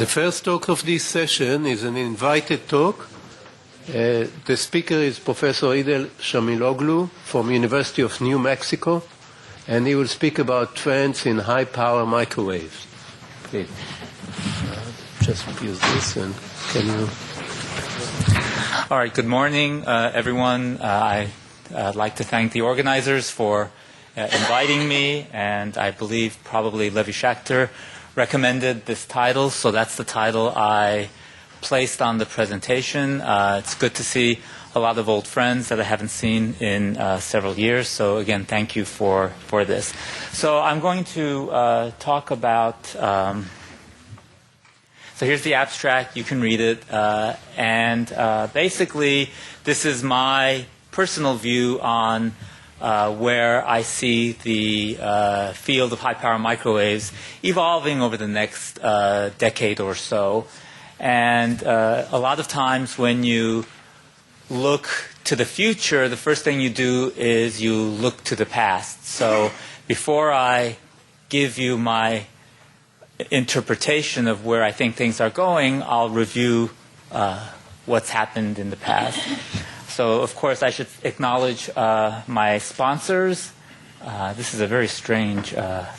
The first talk of this session is an invited talk. The speaker is Professor Schamiloglu from University of New Mexico, and he will speak about trends in high-power microwaves. Please, just use this, and can you... All right, good morning, everyone. I'd like to thank the organizers for inviting me, and I believe probably Levi Schachter recommended this title, so that's the title I placed on the presentation. It's good to see a lot of old friends that I haven't seen in several years, so again, thank you for this. So I'm going to talk about, so here's the abstract, you can read it, and basically this is my personal view on where I see the field of high-power microwaves evolving over the next decade or so. And a lot of times when you look to the future, the first thing you do is you look to the past. So before I give you my interpretation of where I think things are going, I'll review what's happened in the past. So, of course, I should acknowledge my sponsors. This is a very strange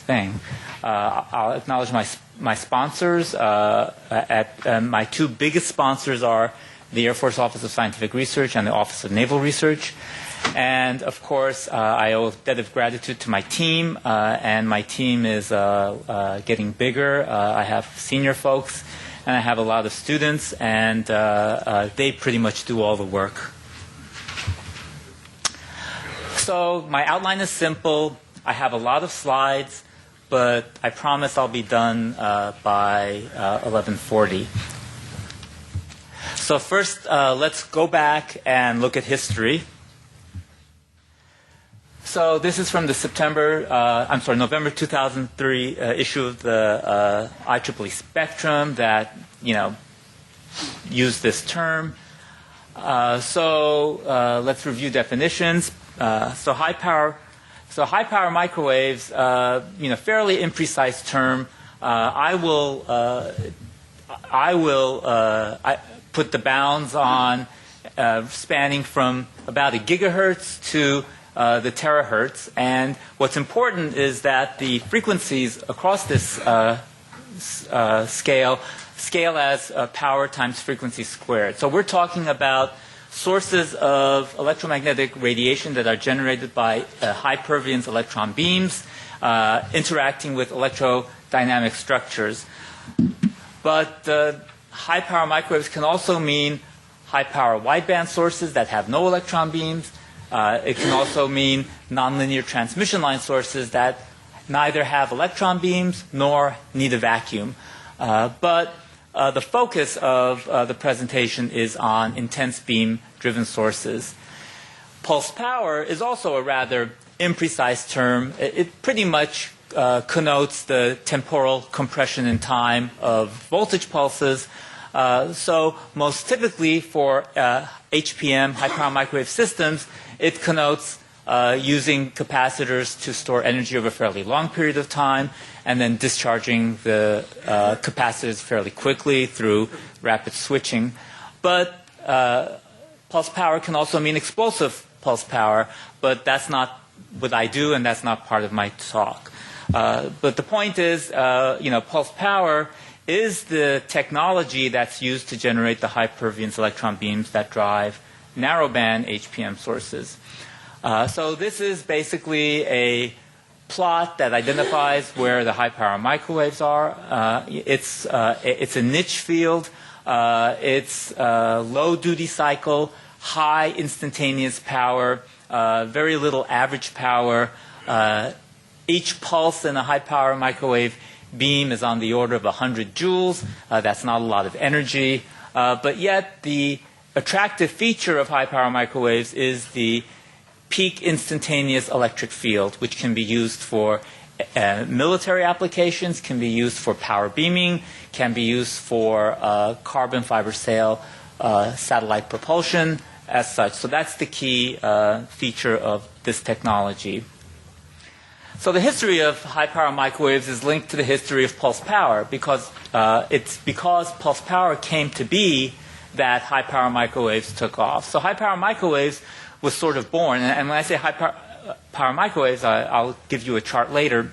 thing. I'll acknowledge my sponsors. My two biggest sponsors are the Air Force Office of Scientific Research and the Office of Naval Research. And, of course, I owe a debt of gratitude to my team, and my team is getting bigger. I have senior folks, and I have a lot of students, and they pretty much do all the work. So my outline is simple. I have a lot of slides, but I promise I'll be done by 11:40. So first, let's go back and look at history. So this is from the November 2003 issue of the IEEE Spectrum that, used this term. Let's review definitions. So high power microwaves, fairly imprecise term. I put the bounds on spanning from about a gigahertz to the terahertz, and what's important is that the frequencies across this scale as power times frequency squared. So we're talking about sources of electromagnetic radiation that are generated by high perviance electron beams interacting with electrodynamic structures. But high-power microwaves can also mean high-power wideband sources that have no electron beams. It can also mean nonlinear transmission line sources that neither have electron beams nor need a vacuum. But the focus of the presentation is on intense beam-driven sources. Pulse power is also a rather imprecise term. It pretty much connotes the temporal compression in time of voltage pulses. So most typically for HPM, high-power microwave systems, it connotes using capacitors to store energy over a fairly long period of time and then discharging the capacitors fairly quickly through rapid switching. But pulse power can also mean explosive pulse power, but that's not what I do and that's not part of my talk. But the point is, pulse power is the technology that's used to generate the high perviance electron beams that drive narrowband HPM sources. So this is basically a plot that identifies where the high-power microwaves are. It's a niche field. It's low duty cycle, high instantaneous power, very little average power. Each pulse in a high-power microwave beam is on the order of 100 joules. That's not a lot of energy. But yet the attractive feature of high-power microwaves is the peak instantaneous electric field, which can be used for military applications, can be used for power beaming, can be used for carbon fiber sail satellite propulsion as such. So that's the key feature of this technology. So the history of high-power microwaves is linked to the history of pulse power because it's because pulse power came to be that high-power microwaves took off. So high-power microwaves was sort of born, and when I say high-power microwaves, I'll give you a chart later,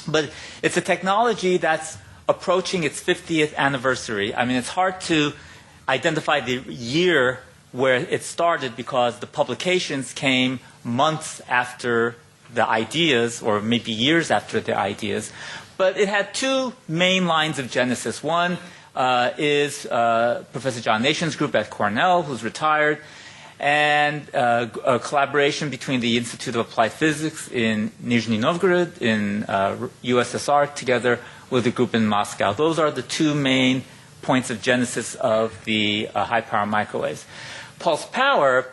but it's a technology that's approaching its 50th anniversary. I mean, it's hard to identify the year where it started because the publications came months after the ideas, or maybe years after the ideas. But it had two main lines of genesis. One is Professor John Nation's group at Cornell, who's retired, and a collaboration between the Institute of Applied Physics in Nizhny Novgorod in USSR together with a group in Moscow. Those are the two main points of genesis of the high-power microwaves. Pulse power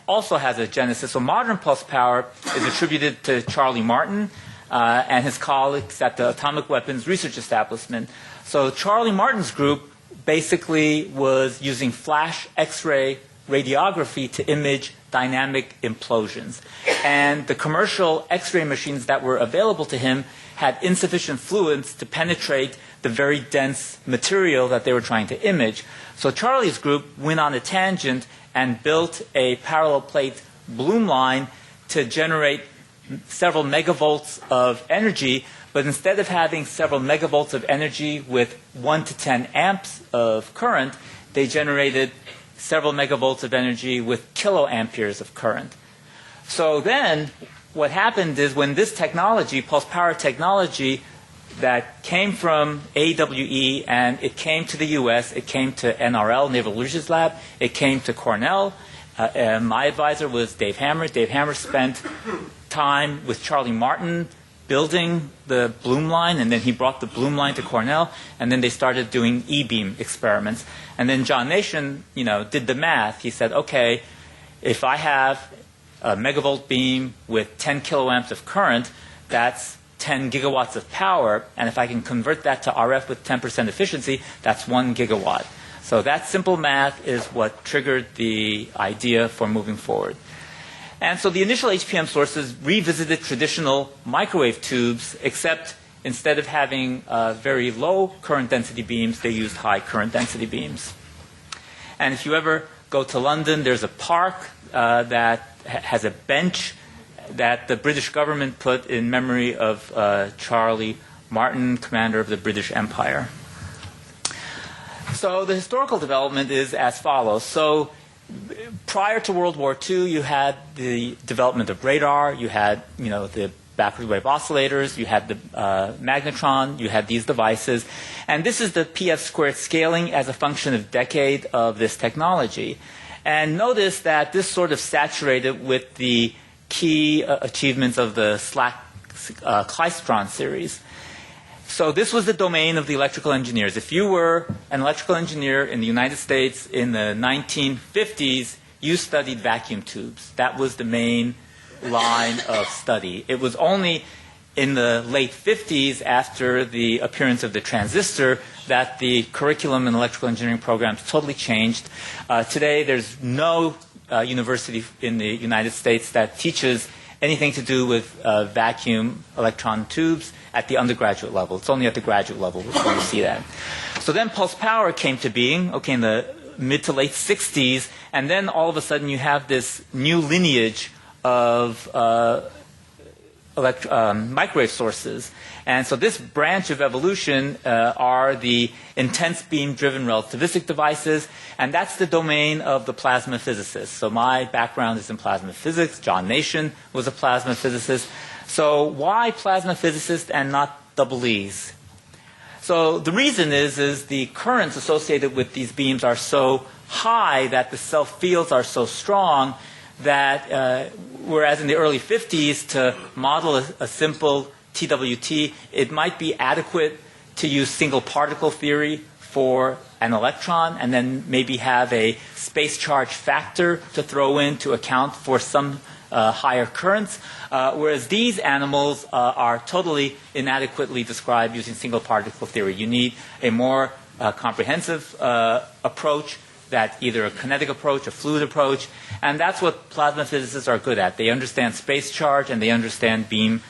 also has a genesis. So modern pulse power is attributed to Charlie Martin and his colleagues at the Atomic Weapons Research Establishment. So Charlie Martin's group basically was using flash X-ray radiography to image dynamic implosions. And the commercial X-ray machines that were available to him had insufficient fluids to penetrate the very dense material that they were trying to image. So Charlie's group went on a tangent and built a parallel plate Bloom line to generate several megavolts of energy, but instead of having several megavolts of energy with 1 to 10 amps of current, they generated several megavolts of energy with kiloamperes of current. So then what happened is when this technology, pulse power technology, that came from AWE and it came to the US, it came to NRL, Naval Research Lab, it came to Cornell. My advisor was Dave Hammer. Dave Hammer spent time with Charlie Martin building the Bloom line, and then he brought the Bloom line to Cornell, and then they started doing E-beam experiments. And then John Nation, did the math. He said, okay, if I have a megavolt beam with 10 kiloamps of current, that's 10 gigawatts of power, and if I can convert that to RF with 10% efficiency, that's 1 gigawatt. So that simple math is what triggered the idea for moving forward. And so the initial HPM sources revisited traditional microwave tubes, except instead of having very low current density beams, they used high current density beams. And if you ever go to London, there's a park that has a bench that the British government put in memory of Charlie Martin, commander of the British Empire. So the historical development is as follows. So prior to World War II, you had the development of radar, you had the backward wave oscillators, you had the magnetron, you had these devices, and this is the PF squared scaling as a function of decade of this technology. And notice that this sort of saturated with the key achievements of the Slack-Klystron series. So this was the domain of the electrical engineers. If you were an electrical engineer in the United States in the 1950s, you studied vacuum tubes. That was the main line of study. It was only in the late 50s, after the appearance of the transistor, that the curriculum in electrical engineering programs totally changed. Today, there's no university in the United States that teaches anything to do with vacuum electron tubes at the undergraduate level. It's only at the graduate level where you see that. So then pulse power came to being, in the mid to late 60s, and then all of a sudden you have this new lineage of microwave sources. And so this branch of evolution are the intense beam-driven relativistic devices, and that's the domain of the plasma physicists. So my background is in plasma physics. John Nation was a plasma physicist. So why plasma physicists and not double E's? So the reason is the currents associated with these beams are so high that the self-fields are so strong that whereas in the early 50s to model a simple TWT, it might be adequate to use single particle theory for an electron and then maybe have a space charge factor to throw in to account for some higher currents, whereas these animals are totally inadequately described using single particle theory. You need a more comprehensive approach, that either a kinetic approach, a fluid approach, and that's what plasma physicists are good at. They understand space charge and they understand beam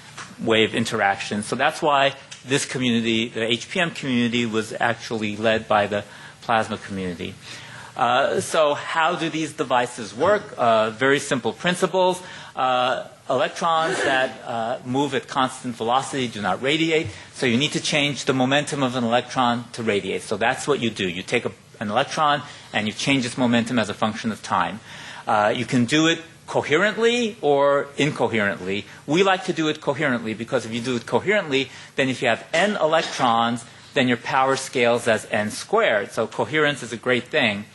wave interaction. So that's why this community, the HPM community, was actually led by the plasma community. So how do these devices work? Very simple principles. Electrons that move at constant velocity do not radiate, so you need to change the momentum of an electron to radiate. So that's what you do. You take an electron and you change its momentum as a function of time. You can do it coherently or incoherently. We like to do it coherently because if you do it coherently, then if you have n electrons, then your power scales as n squared. So coherence is a great thing.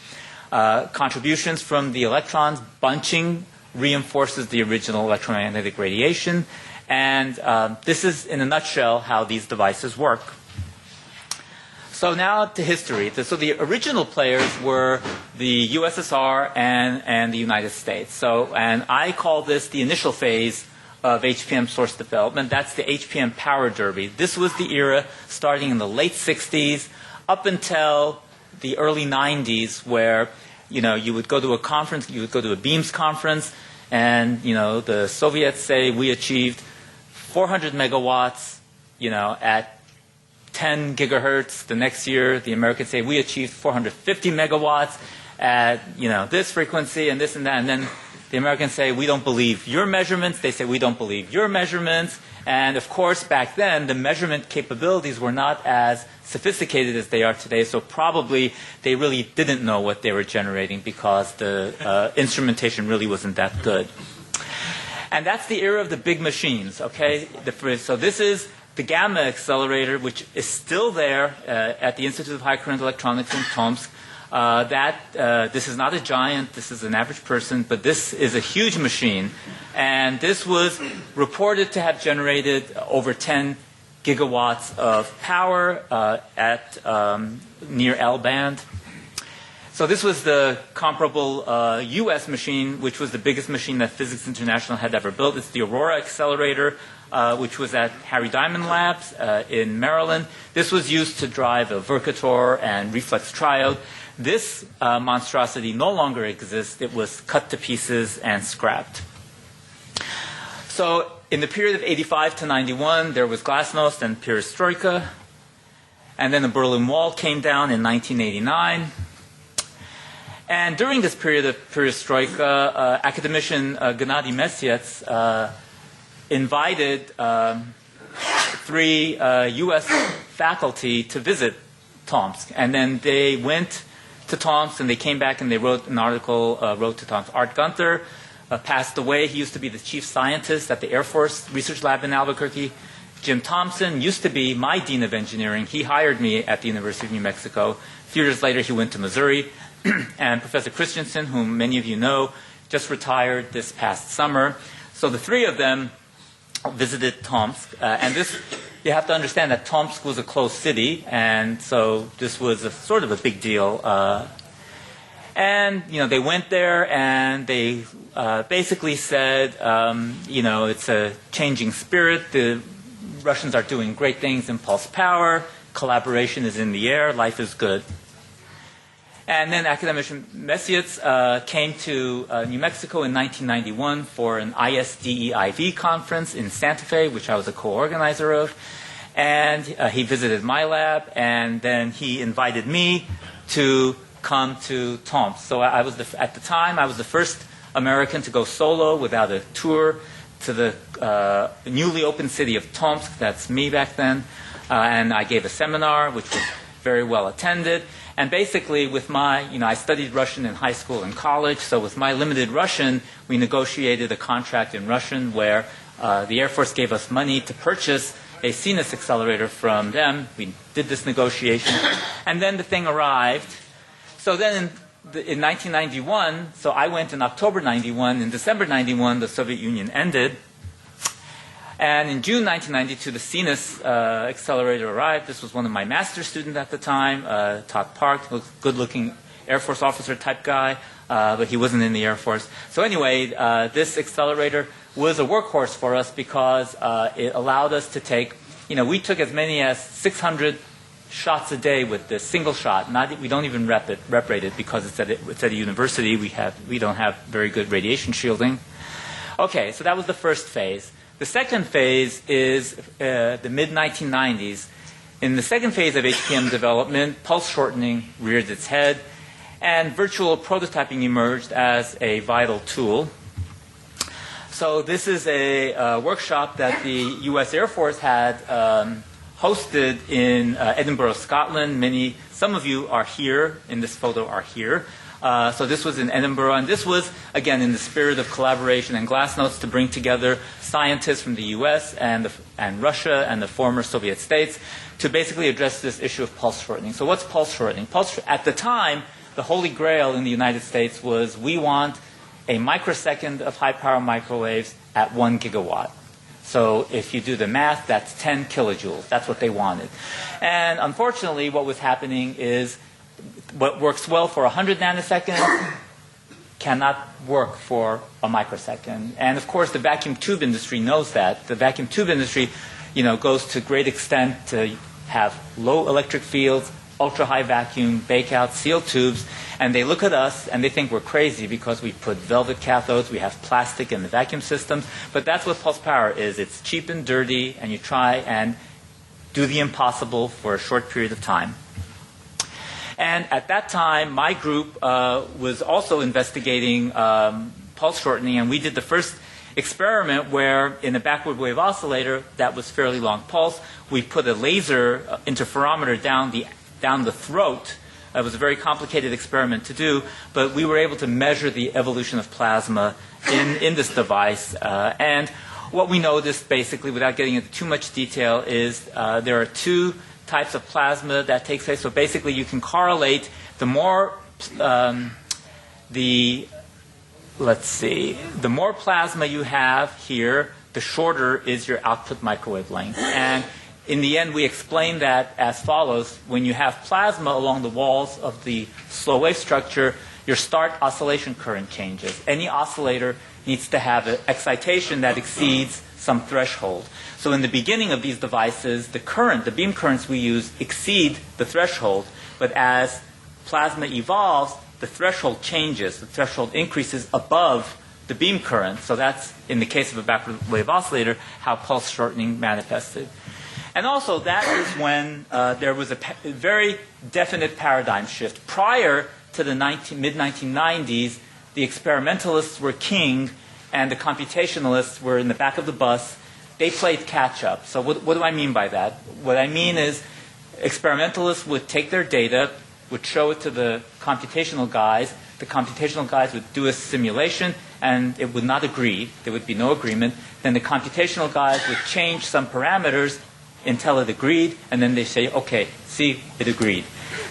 Contributions from the electrons, bunching reinforces the original electromagnetic radiation. And this is, in a nutshell, how these devices work. So now to history. So the original players were the USSR and the United States. And I call this the initial phase of HPM source development. That's the HPM power derby. This was the era starting in the late 60s up until the early 90s where, you would go to a conference, you would go to a Beams conference, and, the Soviets say we achieved 400 megawatts, at 10 gigahertz. The next year, the Americans say we achieved 450 megawatts at, this frequency and this and that. And then the Americans say we don't believe your measurements. They say we don't believe your measurements. And of course, back then, the measurement capabilities were not as sophisticated as they are today. So probably they really didn't know what they were generating because the instrumentation really wasn't that good. And that's the era of the big machines, okay? So this is the gamma accelerator, which is still there at the Institute of High Current Electronics in Tomsk. This is not a giant, this is an average person, but this is a huge machine. And this was reported to have generated over 10 gigawatts of power at near L band. So this was the comparable U.S. machine, which was the biggest machine that Physics International had ever built. It's the Aurora accelerator, which was at Harry Diamond Labs in Maryland. This was used to drive a Vercator and reflex triode. This monstrosity no longer exists. It was cut to pieces and scrapped. So in the period of 85 to 91, there was glasnost and perestroika. And then the Berlin Wall came down in 1989. And during this period of perestroika, academician Gennady Mesietz invited 3 U.S. faculty to visit Tomsk. And then they went to Tomsk and they came back and they wrote an article, wrote to Tomsk. Art Gunther passed away. He used to be the chief scientist at the Air Force Research Lab in Albuquerque. Jim Thompson used to be my dean of engineering. He hired me at the University of New Mexico. A few years later, he went to Missouri. And Professor Christensen, whom many of you know, just retired this past summer. So the 3 of them visited Tomsk. And this, you have to understand that Tomsk was a closed city. And so this was sort of a big deal. And, they went there and they basically said, it's a changing spirit. The Russians are doing great things in pulse power. Collaboration is in the air. Life is good. And then academician Mesietz came to New Mexico in 1991 for an ISDE-IV conference in Santa Fe, which I was a co-organizer of. And he visited my lab, and then he invited me to come to Tomsk. So I was at the time, I was the first American to go solo without a tour to the newly opened city of Tomsk. That's me back then. And I gave a seminar, which was very well attended. And basically, with my, I studied Russian in high school and college, so with my limited Russian, we negotiated a contract in Russian where the Air Force gave us money to purchase a CNES accelerator from them. We did this negotiation, and then the thing arrived. So then in 1991, so I went in October 91, in December 91, the Soviet Union ended. And in June 1992, the CNES accelerator arrived. This was one of my master's students at the time, Todd Park, good-looking Air Force officer type guy, but he wasn't in the Air Force. So anyway, this accelerator was a workhorse for us because it allowed us to take, we took as many as 600 shots a day with this single shot. We don't even rep rate it because it's at a university. We don't have very good radiation shielding. Okay, so that was the first phase. The second phase is the mid-1990s. In the second phase of HPM development, pulse shortening reared its head, and virtual prototyping emerged as a vital tool. So this is a workshop that the U.S. Air Force had hosted in Edinburgh, Scotland. Some of you are here, in this photo are here. So this was in Edinburgh, and this was, again, in the spirit of collaboration and glassnotes to bring together scientists from the U.S. and Russia and the former Soviet states to basically address this issue of pulse shortening. So what's pulse shortening? At the time, the holy grail in the United States was we want a microsecond of high-power microwaves at 1 gigawatt. So if you do the math, that's 10 kilojoules. That's what they wanted. And unfortunately, what was happening is what works well for 100 nanoseconds cannot work for a microsecond. And of course, the vacuum tube industry knows that. The vacuum tube industry, goes to great extent to have low electric fields, ultra-high vacuum, bake-out, sealed tubes, and they look at us and they think we're crazy because we put velvet cathodes, we have plastic in the vacuum systems, but that's what pulse power is. It's cheap and dirty, and you try and do the impossible for a short period of time. And at that time, my group was also investigating pulse shortening, and we did the first experiment where in a backward wave oscillator that was fairly long pulse, we put a laser interferometer down the throat. It was a very complicated experiment to do, but we were able to measure the evolution of plasma in this device. And what we noticed, basically, without getting into too much detail, is there are two types of plasma that takes place. So basically, you can correlate the more the more plasma you have here, the shorter is your output microwave length. And in the end, we explain that as follows. When you have plasma along the walls of the slow wave structure, your start oscillation current changes. Any oscillator needs to have an excitation that exceeds some threshold. So in the beginning of these devices, the beam currents we use exceed the threshold, but as plasma evolves, the threshold changes. The threshold increases above the beam current. So that's, in the case of a backward wave oscillator, how pulse shortening manifested. And also, that is when there was a very definite paradigm shift. Prior to the mid-1990s, the experimentalists were king, and the computationalists were in the back of the bus. They played catch-up. So what do I mean by that? What I mean is experimentalists would take their data, would show it to the computational guys. The computational guys would do a simulation, and it would not agree. There would be no agreement. Then the computational guys would change some parameters until it agreed, and then they say, okay, see, it agreed.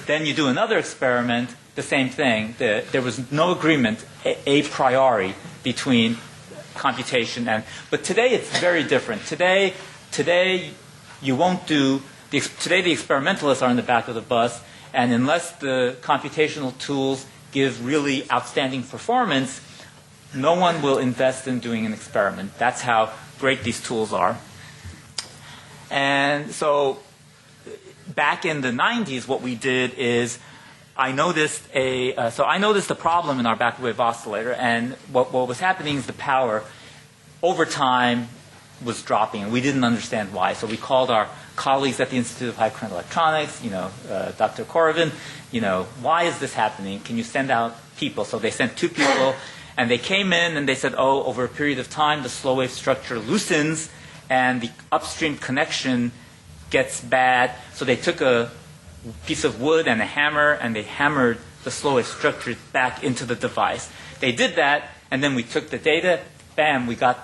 Then you do another experiment, the same thing. There was no agreement a priori between computation and... But today it's very different. Today you won't do... Today the experimentalists are in the back of the bus, and unless the computational tools give really outstanding performance, no one will invest in doing an experiment. That's how great these tools are. And so back in the 90s, what we did is I noticed a problem in our backward wave oscillator, and what was happening is the power over time was dropping, and we didn't understand why. So we called our colleagues at the Institute of High Current Electronics, Dr. Korovin, why is this happening? Can you send out people? So they sent 2 people, and they came in and they said, over a period of time, the slow wave structure loosens, and the upstream connection gets bad. So they took a piece of wood and a hammer, and they hammered the slow wave structure back into the device. They did that, and then we took the data, bam, we got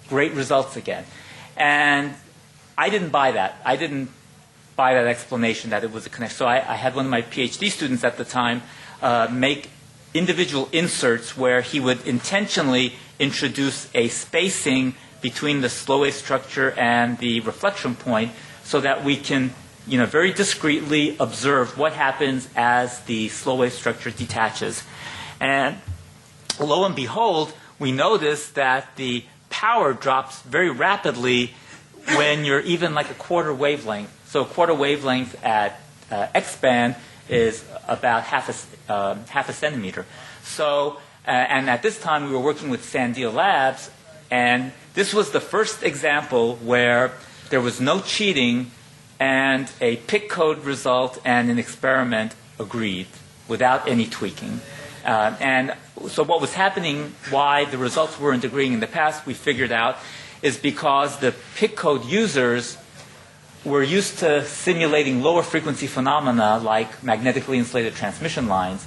great results again. And I didn't buy that. I didn't buy that explanation that it was a connection. So I had one of my PhD students at the time make individual inserts where he would intentionally introduce a spacing between the slow wave structure and the reflection point so that we can very discreetly observe what happens as the slow wave structure detaches. And lo and behold, we notice that the power drops very rapidly when you're even like a quarter wavelength. So a quarter wavelength at X band is about half a centimeter. So, and at this time we were working with Sandia Labs, And this was the first example where there was no cheating and a pick code result and an experiment agreed without any tweaking. And so what was happening, why the results weren't agreeing in the past, we figured out, is because the pick code users were used to simulating lower frequency phenomena like magnetically insulated transmission lines,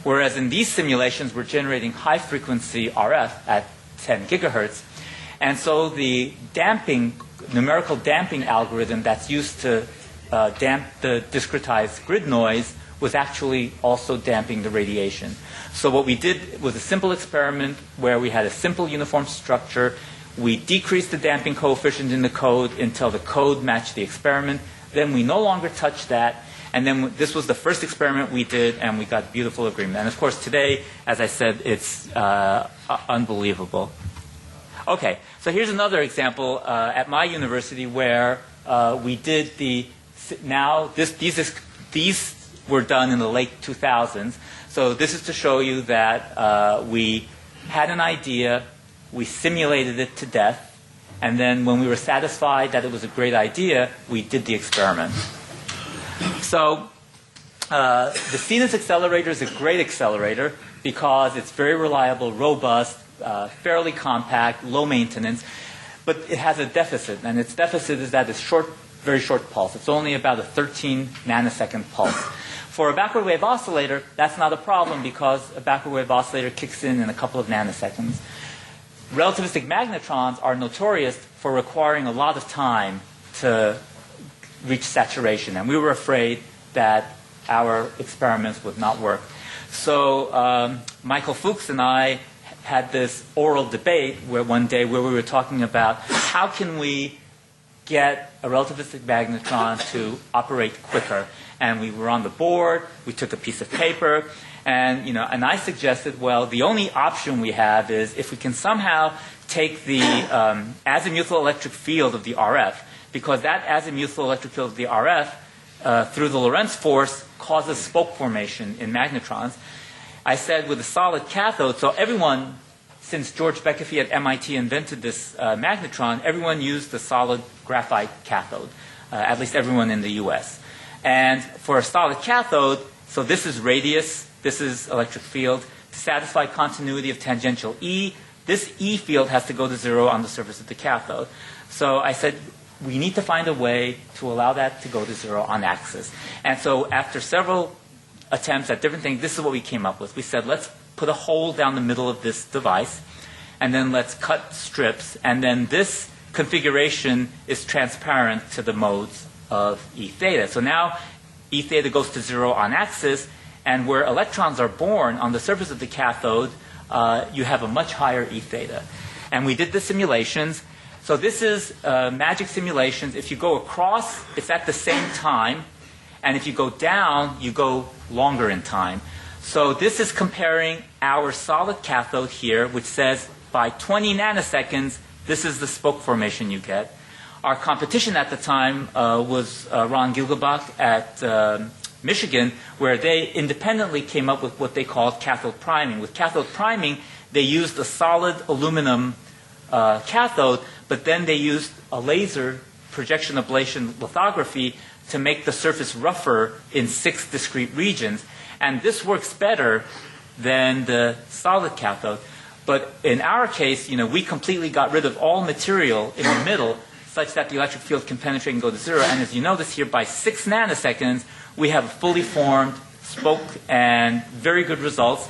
whereas in these simulations we're generating high frequency RF at 10 gigahertz. And so the numerical damping algorithm that's used to damp the discretized grid noise was actually also damping the radiation. So what we did was a simple experiment where we had a simple uniform structure. We decreased the damping coefficient in the code until the code matched the experiment. Then we no longer touched that. And then this was the first experiment we did, and we got beautiful agreement. And of course, today, as I said, it's unbelievable. Okay, so here's another example at my university where we did these were done in the late 2000s. So this is to show you that we had an idea, we simulated it to death, and then when we were satisfied that it was a great idea, we did the experiment. So the CNIS accelerator is a great accelerator because it's very reliable, robust, fairly compact, low maintenance, but it has a deficit, and its deficit is that it's very short pulse. It's only about a 13 nanosecond pulse. For a backward wave oscillator, that's not a problem because a backward wave oscillator kicks in a couple of nanoseconds. Relativistic magnetrons are notorious for requiring a lot of time to reach saturation, and we were afraid that our experiments would not work. So Michael Fuchs and I had this oral debate one day where we were talking about how can we get a relativistic magnetron to operate quicker. And we were on the board, we took a piece of paper, and I suggested, well, the only option we have is if we can somehow take the azimuthal electric field of the RF, because that azimuthal electric field of the RF through the Lorentz force causes spoke formation in magnetrons. I said with a solid cathode, so everyone, since George Bekefi at MIT invented this magnetron, everyone used the solid graphite cathode, at least everyone in the US. And for a solid cathode, so this is radius, this is electric field. To satisfy continuity of tangential E, this E field has to go to zero on the surface of the cathode. So I said, we need to find a way to allow that to go to zero on axis. And so after several attempts at different things, this is what we came up with. We said, let's put a hole down the middle of this device, and then let's cut strips, and then this configuration is transparent to the modes of E theta. So now E theta goes to zero on axis, and where electrons are born on the surface of the cathode, you have a much higher E theta. And we did the simulations. So this is magic simulations. If you go across, it's at the same time, and if you go down, you go longer in time. So this is comparing our solid cathode here, which says by 20 nanoseconds, this is the spoke formation you get. Our competition at the time was Ron Gilgelbach at Michigan, where they independently came up with what they called cathode priming. With cathode priming, they used a solid aluminum cathode, but then they used a laser projection ablation lithography to make the surface rougher in 6 discrete regions. And this works better than the solid cathode. But in our case, we completely got rid of all material in the middle such that the electric field can penetrate and go to zero. And as you notice here, by 6 nanoseconds, we have a fully formed spoke and very good results.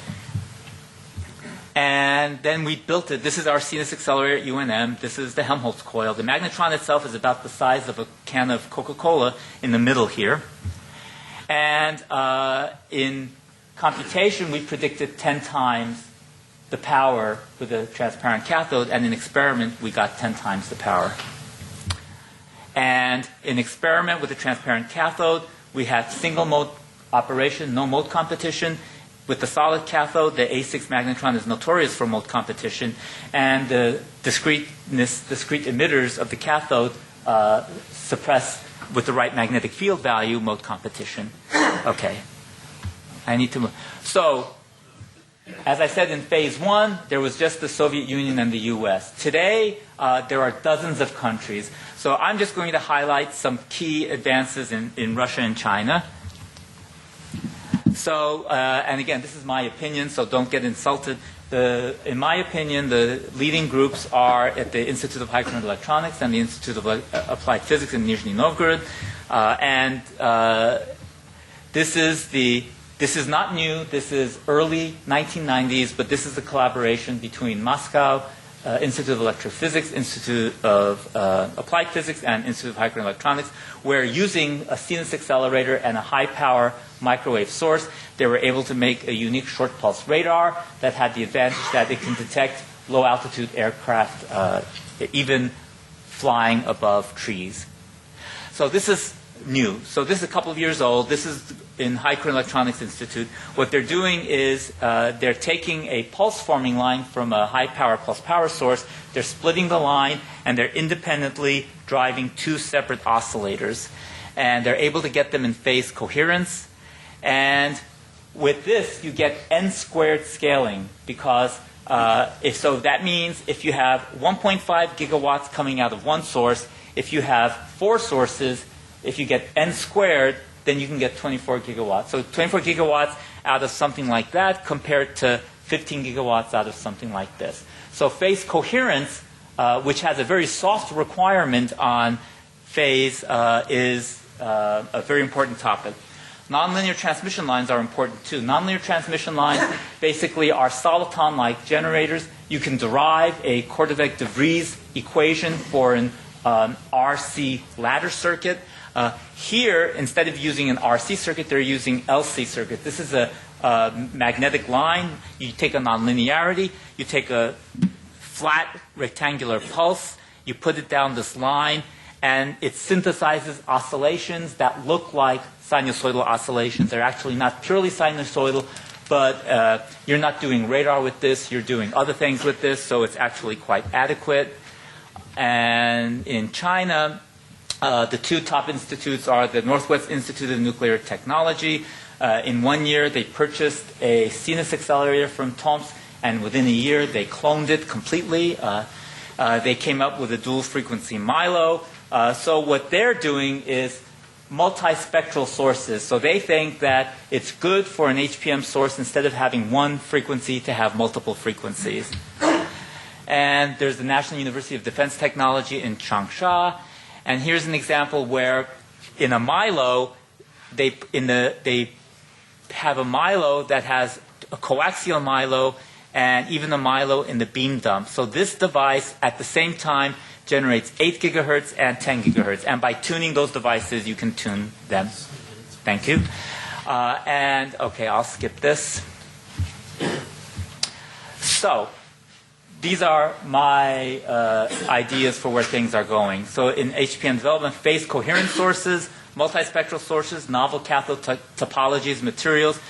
And then we built it. This is our CNIS accelerator at UNM. This is the Helmholtz coil. The magnetron itself is about the size of a can of Coca-Cola in the middle here. And in computation, we predicted 10 times the power with a transparent cathode, and in experiment, we got 10 times the power. And in experiment with a transparent cathode, we had single mode operation, no mode competition. With the solid cathode, the A6 magnetron is notorious for mode competition, and the discrete emitters of the cathode suppress, with the right magnetic field value, mode competition. Okay. I need to move. So As I said, in phase one, there was just the Soviet Union and the U.S. Today, there are dozens of countries. So I'm just going to highlight some key advances in Russia and China. So, and again, this is my opinion, so don't get insulted. In my opinion, the leading groups are at the Institute of High Current Electronics and the Institute of Applied Physics in Nizhny Novgorod. This is not new. This is early 1990s, but this is a collaboration between Moscow, Institute of Electrophysics, Institute of Applied Physics, and Institute of High Current Electronics, where using a CNS accelerator and a high-power microwave source, they were able to make a unique short-pulse radar that had the advantage that it can detect low-altitude aircraft, even flying above trees. So this is new. So this is a couple of years old. This is in High Current Electronics Institute. What they're doing is they're taking a pulse-forming line from a high-power pulse power source. They're splitting the line, and they're independently driving two separate oscillators. And they're able to get them in phase coherence. And with this, you get n-squared scaling, because that means if you have 1.5 gigawatts coming out of one source, if you have four sources, if you get n squared, then you can get 24 gigawatts. So 24 gigawatts out of something like that compared to 15 gigawatts out of something like this. So phase coherence, which has a very soft requirement on phase, is a very important topic. Nonlinear transmission lines are important too. Nonlinear transmission lines basically are soliton-like generators. You can derive a Korteweg-de Vries equation for an RC ladder circuit. Here, instead of using an RC circuit, they're using LC circuit. This is a magnetic line. You take a nonlinearity, you take a flat rectangular pulse, you put it down this line, and it synthesizes oscillations that look like sinusoidal oscillations. They're actually not purely sinusoidal, but you're not doing radar with this, you're doing other things with this, so it's actually quite adequate. And in China, the two top institutes are the Northwest Institute of Nuclear Technology. In 1 year, they purchased a CNS accelerator from Tomsk, and within a year, they cloned it completely. They came up with a dual-frequency MILO. So what they're doing is multispectral sources. So they think that it's good for an HPM source, instead of having one frequency, to have multiple frequencies. And there's the National University of Defense Technology in Changsha. And here's an example where in a MILO, they have a MILO that has a coaxial MILO and even a MILO in the beam dump. So this device at the same time generates 8 gigahertz and 10 gigahertz. And by tuning those devices, you can tune them. Thank you. Okay, I'll skip this. So these are my ideas for where things are going. So in HPM development, phase coherent sources, multispectral sources, novel cathode topologies, materials,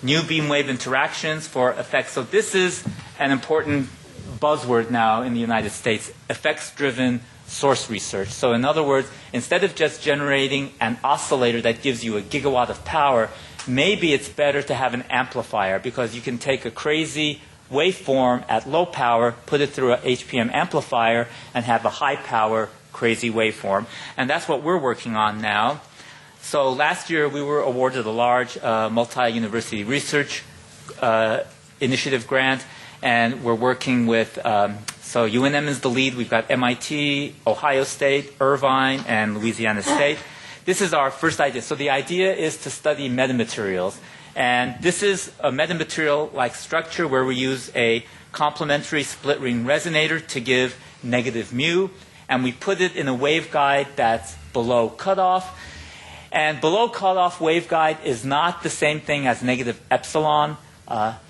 new beam wave interactions for effects. So this is an important buzzword now in the United States, effects-driven source research. So in other words, instead of just generating an oscillator that gives you a gigawatt of power, maybe it's better to have an amplifier, because you can take a crazy waveform at low power, put it through an HPM amplifier, and have a high power crazy waveform. And that's what we're working on now. So last year we were awarded a large multi-university research initiative grant, and we're working with, so UNM is the lead. We've got MIT, Ohio State, Irvine, and Louisiana State. This is our first idea. So the idea is to study metamaterials. And this is a metamaterial-like structure where we use a complementary split ring resonator to give negative mu. And we put it in a waveguide that's below cutoff. And below cutoff waveguide is not the same thing as negative epsilon,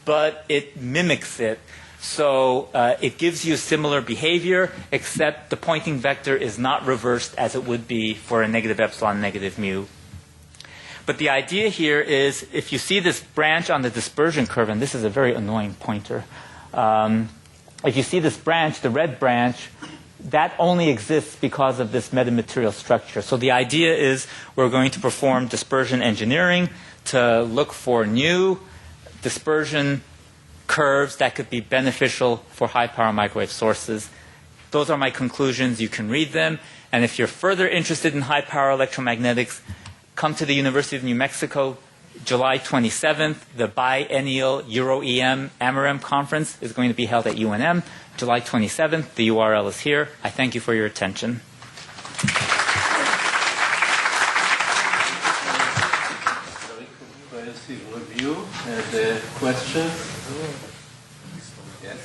but it mimics it. So it gives you similar behavior, except the pointing vector is not reversed as it would be for a negative epsilon, negative mu. But the idea here is, if you see this branch on the dispersion curve, and this is a very annoying pointer, if you see this branch, the red branch, that only exists because of this metamaterial structure. So the idea is we're going to perform dispersion engineering to look for new dispersion curves that could be beneficial for high-power microwave sources. Those are my conclusions. You can read them. And if you're further interested in high-power electromagnetics, come to the University of New Mexico, July 27th. The biennial Euro-EM AMEREM conference is going to be held at UNM, July 27th. The URL is here. I thank you for your attention. Review and questions. Yes.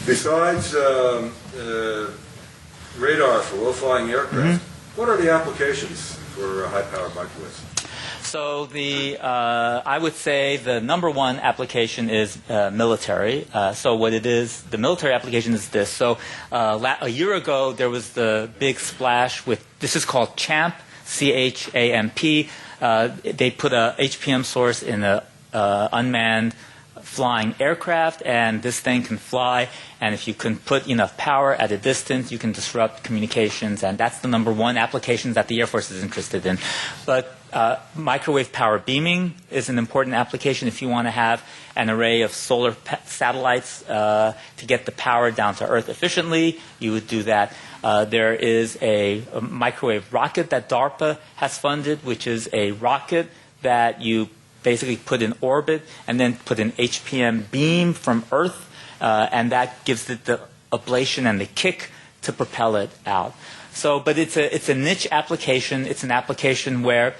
Besides radar for low-flying aircraft, what are the applications for high-powered microwaves? So I would say the number one application is military. So what it is, the military application is this. So a year ago, there was the big splash with, this is called CHAMP, C-H-A-M-P. They put a HPM source in a unmanned flying aircraft, and this thing can fly. And if you can put enough power at a distance, you can disrupt communications. And that's the number one application that the Air Force is interested in. But microwave power beaming is an important application if you want to have an array of solar satellites to get the power down to Earth efficiently. You would do that. There is a microwave rocket that DARPA has funded, which is a rocket that you basically put in orbit and then put an HPM beam from Earth, and that gives it the ablation and the kick to propel it out. So, but it's a niche application. It's an application where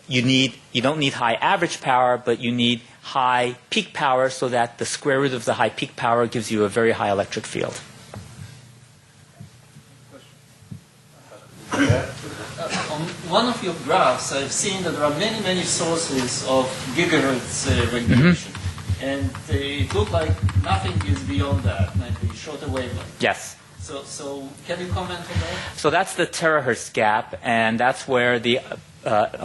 you don't need high average power, but you need high peak power so that the square root of the high peak power gives you a very high electric field. On one of your graphs, I've seen that there are many, many sources of gigahertz radiation. And it looked like nothing is beyond that, maybe shorter wavelength. Yes. So can you comment on that? So that's the terahertz gap, and that's where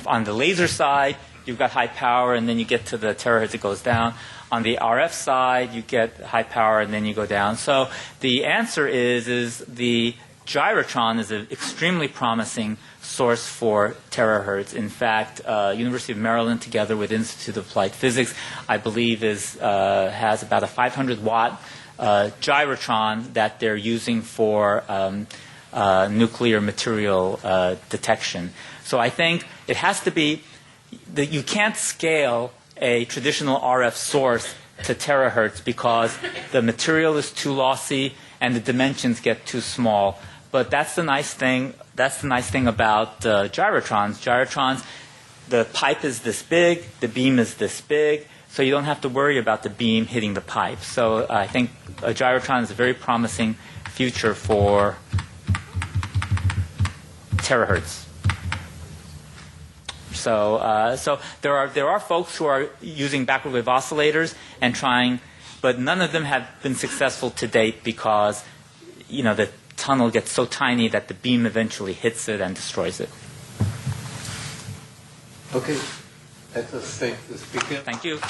on the laser side, you've got high power, and then you get to the terahertz, it goes down. On the RF side, you get high power, and then you go down. So the answer is the gyrotron is an extremely promising source for terahertz. In fact, University of Maryland, together with Institute of Applied Physics, I believe has about a 500-watt gyrotron that they're using for nuclear material detection. So I think it has to be that you can't scale a traditional RF source to terahertz because the material is too lossy and the dimensions get too small. But that's the nice thing. That's the nice thing about gyrotrons. Gyrotrons, the pipe is this big, the beam is this big, so you don't have to worry about the beam hitting the pipe. So I think a gyrotron is a very promising future for terahertz. So there are folks who are using backward wave oscillators and trying, but none of them have been successful to date because the tunnel gets so tiny that the beam eventually hits it and destroys it. Okay. Let us thank the speaker. Thank you.